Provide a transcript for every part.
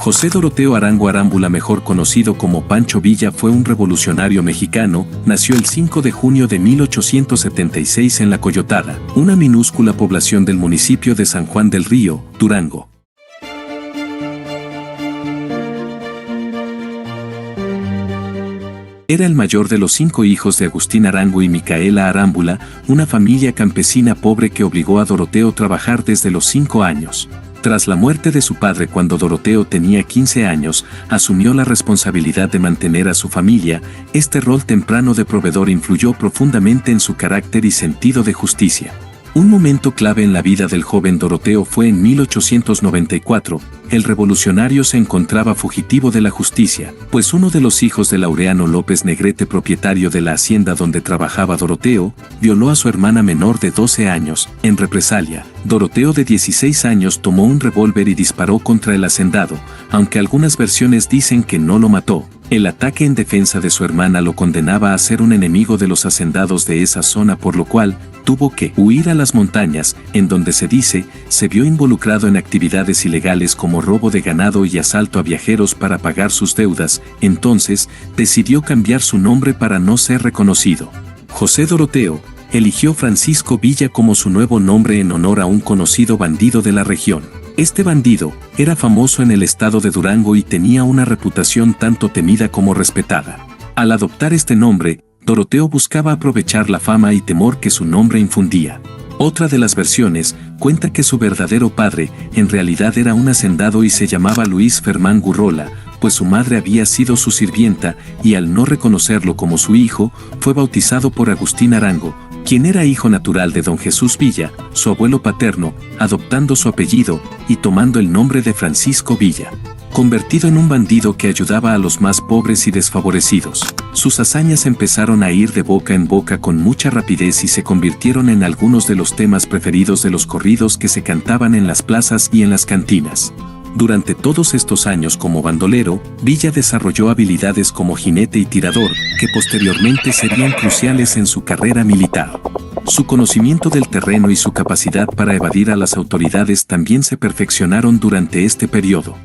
José Doroteo Arango Arámbula, mejor conocido como Pancho Villa, fue un revolucionario mexicano. Nació el 5 de junio de 1876 en La Coyotada, una minúscula población del municipio de San Juan del Río, Durango. Era el mayor de los 5 hijos de Agustín Arango y Micaela Arámbula, una familia campesina pobre que obligó a Doroteo a trabajar desde los 5 años. Tras la muerte de su padre cuando Doroteo tenía 15 años, asumió la responsabilidad de mantener a su familia. Este rol temprano de proveedor influyó profundamente en su carácter y sentido de justicia. Un momento clave en la vida del joven Doroteo fue en 1894. El revolucionario se encontraba fugitivo de la justicia, pues uno de los hijos de Laureano López Negrete, propietario de la hacienda donde trabajaba Doroteo, violó a su hermana menor de 12 años. En represalia, Doroteo, de 16 años, tomó un revólver y disparó contra el hacendado, aunque algunas versiones dicen que no lo mató. El ataque en defensa de su hermana lo condenaba a ser un enemigo de los hacendados de esa zona, por lo cual tuvo que huir a las montañas, en donde se dice, se vio involucrado en actividades ilegales como robo de ganado y asalto a viajeros para pagar sus deudas. Entonces, decidió cambiar su nombre para no ser reconocido. José Doroteo eligió Francisco Villa como su nuevo nombre en honor a un conocido bandido de la región. Este bandido era famoso en el estado de Durango y tenía una reputación tanto temida como respetada. Al adoptar este nombre, Doroteo buscaba aprovechar la fama y temor que su nombre infundía. Otra de las versiones cuenta que su verdadero padre en realidad era un hacendado y se llamaba Luis Fermán Gurrola, pues su madre había sido su sirvienta y, al no reconocerlo como su hijo, fue bautizado por Agustín Arango, quien era hijo natural de don Jesús Villa, su abuelo paterno, adoptando su apellido y tomando el nombre de Francisco Villa. Convertido en un bandido que ayudaba a los más pobres y desfavorecidos, sus hazañas empezaron a ir de boca en boca con mucha rapidez y se convirtieron en algunos de los temas preferidos de los corridos que se cantaban en las plazas y en las cantinas. Durante todos estos años como bandolero, Villa desarrolló habilidades como jinete y tirador, que posteriormente serían cruciales en su carrera militar. Su conocimiento del terreno y su capacidad para evadir a las autoridades también se perfeccionaron durante este periodo.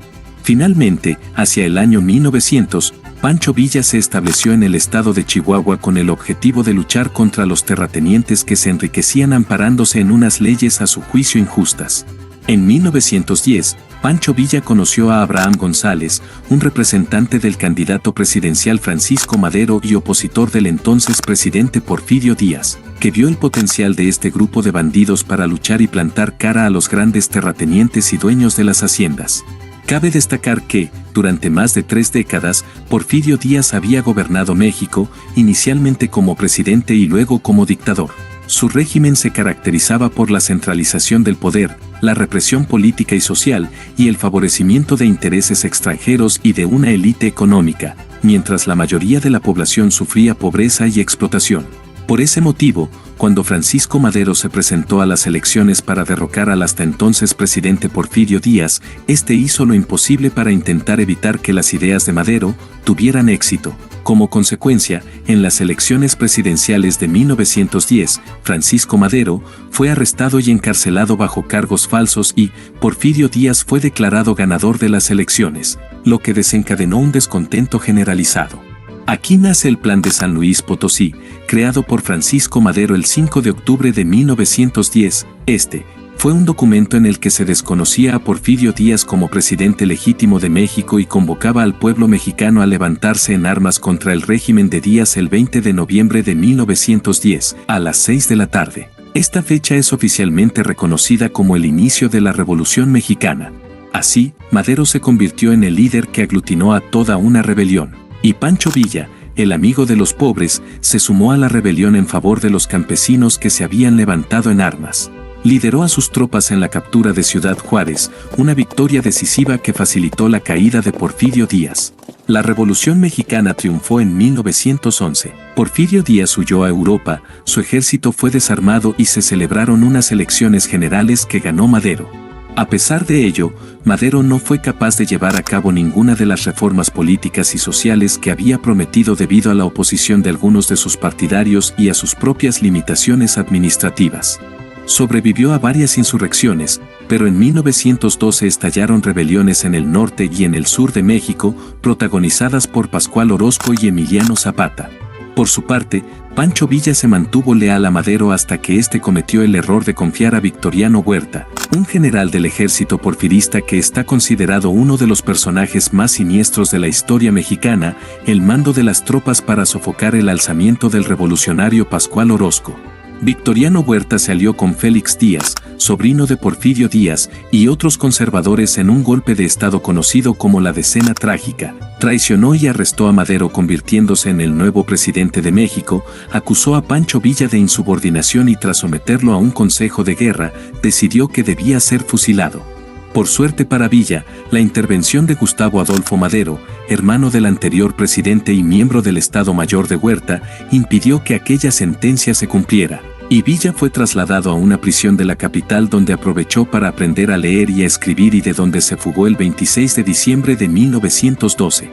Finalmente, hacia el año 1900, Pancho Villa se estableció en el estado de Chihuahua con el objetivo de luchar contra los terratenientes que se enriquecían amparándose en unas leyes a su juicio injustas. En 1910, Pancho Villa conoció a Abraham González, un representante del candidato presidencial Francisco Madero y opositor del entonces presidente Porfirio Díaz, que vio el potencial de este grupo de bandidos para luchar y plantar cara a los grandes terratenientes y dueños de las haciendas. Cabe destacar que, durante más de 3 décadas, Porfirio Díaz había gobernado México, inicialmente como presidente y luego como dictador. Su régimen se caracterizaba por la centralización del poder, la represión política y social, y el favorecimiento de intereses extranjeros y de una élite económica, mientras la mayoría de la población sufría pobreza y explotación. Por ese motivo, cuando Francisco Madero se presentó a las elecciones para derrocar al hasta entonces presidente Porfirio Díaz, este hizo lo imposible para intentar evitar que las ideas de Madero tuvieran éxito. Como consecuencia, en las elecciones presidenciales de 1910, Francisco Madero fue arrestado y encarcelado bajo cargos falsos y Porfirio Díaz fue declarado ganador de las elecciones, lo que desencadenó un descontento generalizado. Aquí nace el Plan de San Luis Potosí, creado por Francisco Madero el 5 de octubre de 1910. Este fue un documento en el que se desconocía a Porfirio Díaz como presidente legítimo de México y convocaba al pueblo mexicano a levantarse en armas contra el régimen de Díaz el 20 de noviembre de 1910, a las 6 de la tarde. Esta fecha es oficialmente reconocida como el inicio de la Revolución Mexicana. Así, Madero se convirtió en el líder que aglutinó a toda una rebelión. Y Pancho Villa, el amigo de los pobres, se sumó a la rebelión en favor de los campesinos que se habían levantado en armas. Lideró a sus tropas en la captura de Ciudad Juárez, una victoria decisiva que facilitó la caída de Porfirio Díaz. La Revolución Mexicana triunfó en 1911. Porfirio Díaz huyó a Europa, su ejército fue desarmado y se celebraron unas elecciones generales que ganó Madero. A pesar de ello, Madero no fue capaz de llevar a cabo ninguna de las reformas políticas y sociales que había prometido debido a la oposición de algunos de sus partidarios y a sus propias limitaciones administrativas. Sobrevivió a varias insurrecciones, pero en 1912 estallaron rebeliones en el norte y en el sur de México, protagonizadas por Pascual Orozco y Emiliano Zapata. Por su parte, Pancho Villa se mantuvo leal a Madero hasta que éste cometió el error de confiar a Victoriano Huerta, un general del ejército porfirista que está considerado uno de los personajes más siniestros de la historia mexicana, el mando de las tropas para sofocar el alzamiento del revolucionario Pascual Orozco. Victoriano Huerta se alió con Félix Díaz, sobrino de Porfirio Díaz, y otros conservadores en un golpe de estado conocido como la Decena Trágica. Traicionó y arrestó a Madero convirtiéndose en el nuevo presidente de México, acusó a Pancho Villa de insubordinación y tras someterlo a un consejo de guerra, decidió que debía ser fusilado. Por suerte para Villa, la intervención de Gustavo Adolfo Madero, hermano del anterior presidente y miembro del Estado Mayor de Huerta, impidió que aquella sentencia se cumpliera, y Villa fue trasladado a una prisión de la capital donde aprovechó para aprender a leer y a escribir y de donde se fugó el 26 de diciembre de 1912.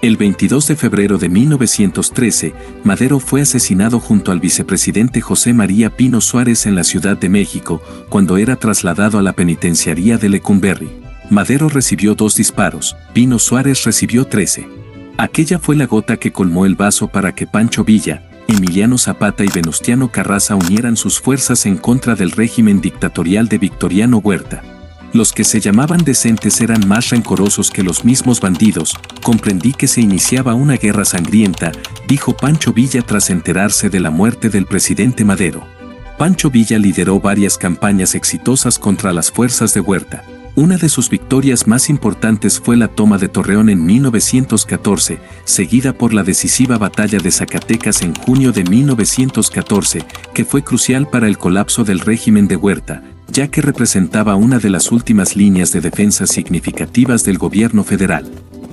El 22 de febrero de 1913, Madero fue asesinado junto al vicepresidente José María Pino Suárez en la Ciudad de México, cuando era trasladado a la penitenciaría de Lecumberri. Madero recibió 2 disparos, Pino Suárez recibió 13. Aquella fue la gota que colmó el vaso para que Pancho Villa, Emiliano Zapata y Venustiano Carranza unieran sus fuerzas en contra del régimen dictatorial de Victoriano Huerta. Los que se llamaban decentes eran más rencorosos que los mismos bandidos. Comprendí que se iniciaba una guerra sangrienta, dijo Pancho Villa tras enterarse de la muerte del presidente Madero. Pancho Villa lideró varias campañas exitosas contra las fuerzas de Huerta. Una de sus victorias más importantes fue la toma de Torreón en 1914, seguida por la decisiva batalla de Zacatecas en junio de 1914, que fue crucial para el colapso del régimen de Huerta, ya que representaba una de las últimas líneas de defensa significativas del gobierno federal.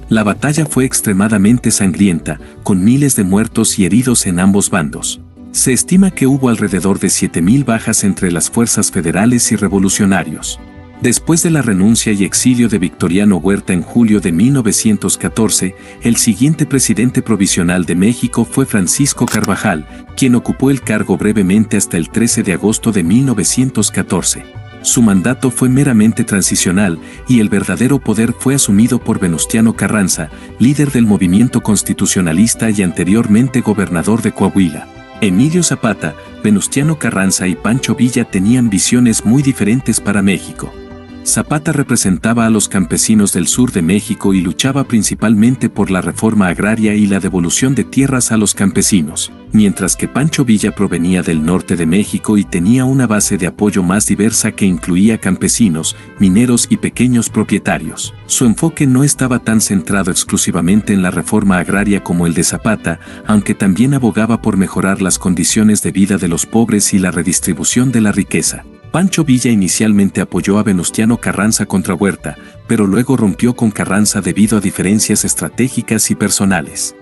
La batalla fue extremadamente sangrienta, con miles de muertos y heridos en ambos bandos. Se estima que hubo alrededor de 7,000 bajas entre las fuerzas federales y revolucionarios. Después de la renuncia y exilio de Victoriano Huerta en julio de 1914, el siguiente presidente provisional de México fue Francisco Carvajal, quien ocupó el cargo brevemente hasta el 13 de agosto de 1914. Su mandato fue meramente transicional y el verdadero poder fue asumido por Venustiano Carranza, líder del movimiento constitucionalista y anteriormente gobernador de Coahuila. Emilio Zapata, Venustiano Carranza y Pancho Villa tenían visiones muy diferentes para México. Zapata representaba a los campesinos del sur de México y luchaba principalmente por la reforma agraria y la devolución de tierras a los campesinos, mientras que Pancho Villa provenía del norte de México y tenía una base de apoyo más diversa que incluía campesinos, mineros y pequeños propietarios. Su enfoque no estaba tan centrado exclusivamente en la reforma agraria como el de Zapata, aunque también abogaba por mejorar las condiciones de vida de los pobres y la redistribución de la riqueza. Pancho Villa inicialmente apoyó a Venustiano Carranza contra Huerta, pero luego rompió con Carranza debido a diferencias estratégicas y personales.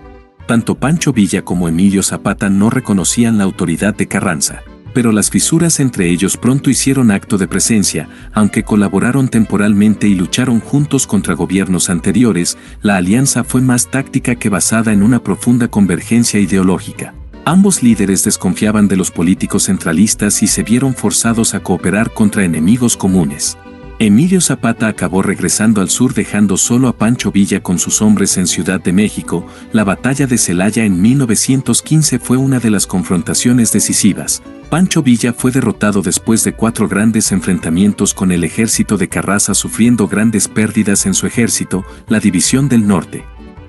Tanto Pancho Villa como Emilio Zapata no reconocían la autoridad de Carranza, pero las fisuras entre ellos pronto hicieron acto de presencia, aunque colaboraron temporalmente y lucharon juntos contra gobiernos anteriores, la alianza fue más táctica que basada en una profunda convergencia ideológica. Ambos líderes desconfiaban de los políticos centralistas y se vieron forzados a cooperar contra enemigos comunes. Emilio Zapata acabó regresando al sur dejando solo a Pancho Villa con sus hombres en Ciudad de México. La batalla de Celaya en 1915 fue una de las confrontaciones decisivas. Pancho Villa fue derrotado después de 4 grandes enfrentamientos con el ejército de Carranza, sufriendo grandes pérdidas en su ejército, la División del Norte.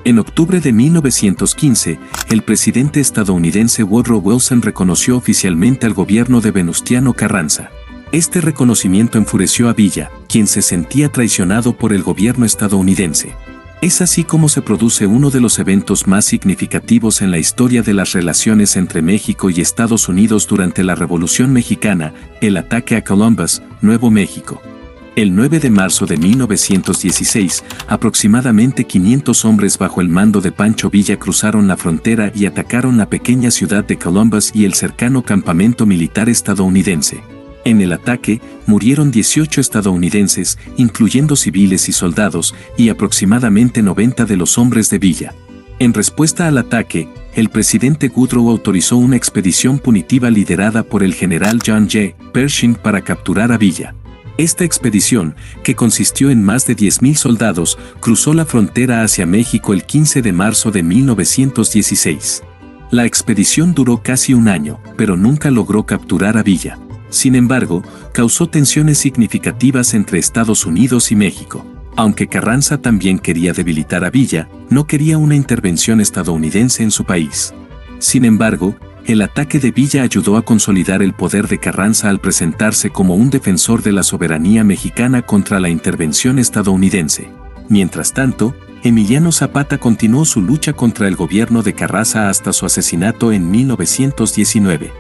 En octubre de 1915, el presidente estadounidense Woodrow Wilson reconoció oficialmente al gobierno de Venustiano Carranza. Este reconocimiento enfureció a Villa, quien se sentía traicionado por el gobierno estadounidense. Es así como se produce uno de los eventos más significativos en la historia de las relaciones entre México y Estados Unidos durante la Revolución Mexicana, el ataque a Columbus, Nuevo México. El 9 de marzo de 1916, aproximadamente 500 hombres bajo el mando de Pancho Villa cruzaron la frontera y atacaron la pequeña ciudad de Columbus y el cercano campamento militar estadounidense. En el ataque, murieron 18 estadounidenses, incluyendo civiles y soldados, y aproximadamente 90 de los hombres de Villa. En respuesta al ataque, el presidente Woodrow autorizó una expedición punitiva liderada por el general John J. Pershing para capturar a Villa. Esta expedición, que consistió en más de 10.000 soldados, cruzó la frontera hacia México el 15 de marzo de 1916. La expedición duró casi un año, pero nunca logró capturar a Villa. Sin embargo, causó tensiones significativas entre Estados Unidos y México. Aunque Carranza también quería debilitar a Villa, no quería una intervención estadounidense en su país. Sin embargo, el ataque de Villa ayudó a consolidar el poder de Carranza al presentarse como un defensor de la soberanía mexicana contra la intervención estadounidense. Mientras tanto, Emiliano Zapata continuó su lucha contra el gobierno de Carranza hasta su asesinato en 1919.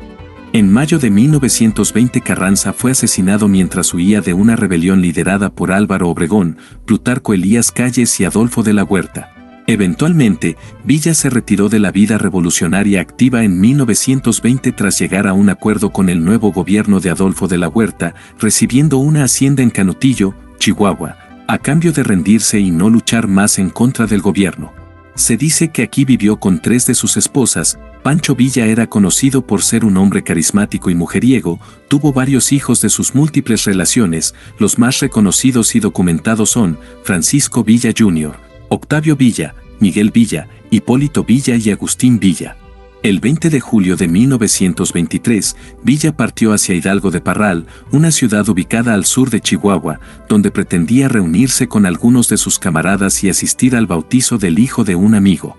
En mayo de 1920 Carranza fue asesinado mientras huía de una rebelión liderada por Álvaro Obregón, Plutarco Elías Calles y Adolfo de la Huerta. Eventualmente, Villa se retiró de la vida revolucionaria activa en 1920 tras llegar a un acuerdo con el nuevo gobierno de Adolfo de la Huerta, recibiendo una hacienda en Canutillo, Chihuahua, a cambio de rendirse y no luchar más en contra del gobierno. Se dice que aquí vivió con 3 de sus esposas. Pancho Villa era conocido por ser un hombre carismático y mujeriego, tuvo varios hijos de sus múltiples relaciones, los más reconocidos y documentados son Francisco Villa Jr., Octavio Villa, Miguel Villa, Hipólito Villa y Agustín Villa. El 20 de julio de 1923, Villa partió hacia Hidalgo de Parral, una ciudad ubicada al sur de Chihuahua, donde pretendía reunirse con algunos de sus camaradas y asistir al bautizo del hijo de un amigo.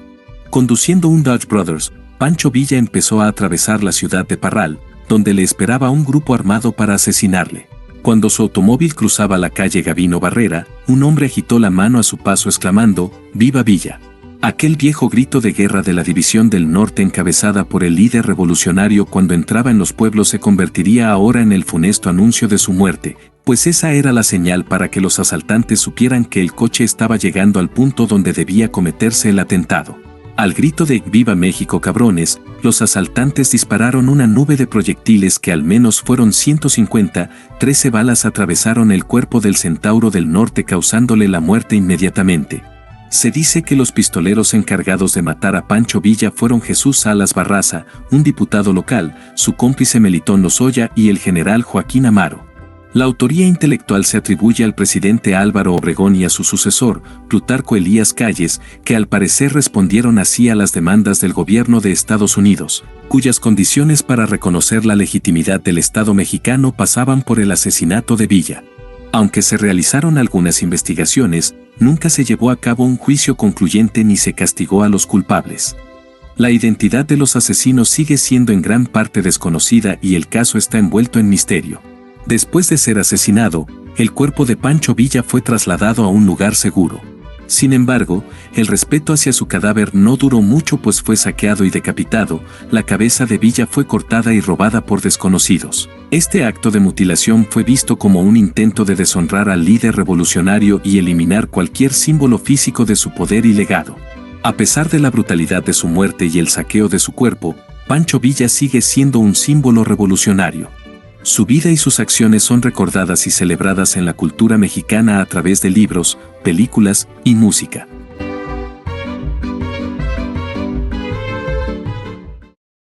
Conduciendo un Dodge Brothers, Pancho Villa empezó a atravesar la ciudad de Parral, donde le esperaba un grupo armado para asesinarle. Cuando su automóvil cruzaba la calle Gavino Barrera, un hombre agitó la mano a su paso exclamando, ¡Viva Villa! Aquel viejo grito de guerra de la División del Norte encabezada por el líder revolucionario cuando entraba en los pueblos se convertiría ahora en el funesto anuncio de su muerte, pues esa era la señal para que los asaltantes supieran que el coche estaba llegando al punto donde debía cometerse el atentado. Al grito de «¡Viva México, cabrones!», los asaltantes dispararon una nube de proyectiles que al menos fueron 150, 13 balas atravesaron el cuerpo del Centauro del Norte causándole la muerte inmediatamente. Se dice que los pistoleros encargados de matar a Pancho Villa fueron Jesús Salas Barraza, un diputado local, su cómplice Melitón Lozoya y el general Joaquín Amaro. La autoría intelectual se atribuye al presidente Álvaro Obregón y a su sucesor, Plutarco Elías Calles, que al parecer respondieron así a las demandas del gobierno de Estados Unidos, cuyas condiciones para reconocer la legitimidad del Estado mexicano pasaban por el asesinato de Villa. Aunque se realizaron algunas investigaciones, nunca se llevó a cabo un juicio concluyente ni se castigó a los culpables. La identidad de los asesinos sigue siendo en gran parte desconocida y el caso está envuelto en misterio. Después de ser asesinado, el cuerpo de Pancho Villa fue trasladado a un lugar seguro. Sin embargo, el respeto hacia su cadáver no duró mucho pues fue saqueado y decapitado, la cabeza de Villa fue cortada y robada por desconocidos. Este acto de mutilación fue visto como un intento de deshonrar al líder revolucionario y eliminar cualquier símbolo físico de su poder y legado. A pesar de la brutalidad de su muerte y el saqueo de su cuerpo, Pancho Villa sigue siendo un símbolo revolucionario. Su vida y sus acciones son recordadas y celebradas en la cultura mexicana a través de libros, películas y música.